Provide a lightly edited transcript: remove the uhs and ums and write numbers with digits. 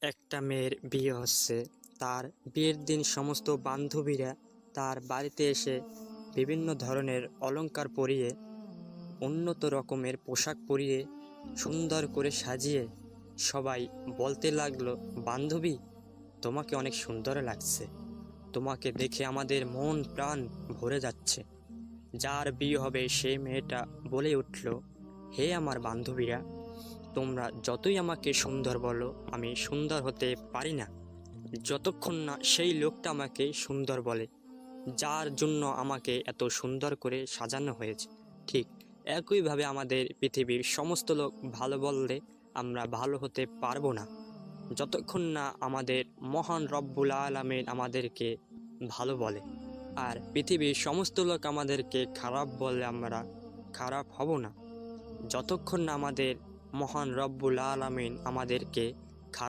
একটা মেয়ের বিয়ে হচ্ছে। তার বিয়ের দিন সমস্ত বান্ধবীরা তার বাড়িতে এসে বিভিন্ন ধরনের অলংকার পরিয়ে, উন্নত রকমের পোশাক পরিয়ে, সুন্দর করে সাজিয়ে সবাই বলতে লাগলো, বান্ধবী, তোমাকে অনেক সুন্দর লাগছে, তোমাকে দেখে আমাদের মন প্রাণ ভরে যাচ্ছে। যার বিয়ে হবে সেই মেয়েটা বলে উঠল, হে আমার বান্ধবীরা, তোমরা যতই আমাকে সুন্দর বলো, আমি সুন্দর হতে পারি না যতক্ষণ না সেই লোকটা আমাকে সুন্দর বলে, যার জন্য আমাকে এত সুন্দর করে সাজানো হয়েছে। ঠিক একইভাবে আমাদের পৃথিবীর সমস্ত লোক ভালো বললে আমরা ভালো হতে পারবো না যতক্ষণ না আমাদের মহান রব্বুল আলামিন আমাদেরকে ভালো বলে। আর পৃথিবীর সমস্ত লোক আমাদেরকে খারাপ বললে আমরা খারাপ হব না যতক্ষণ না আমাদের মহান রব্বুল আলামিন আমাদেরকে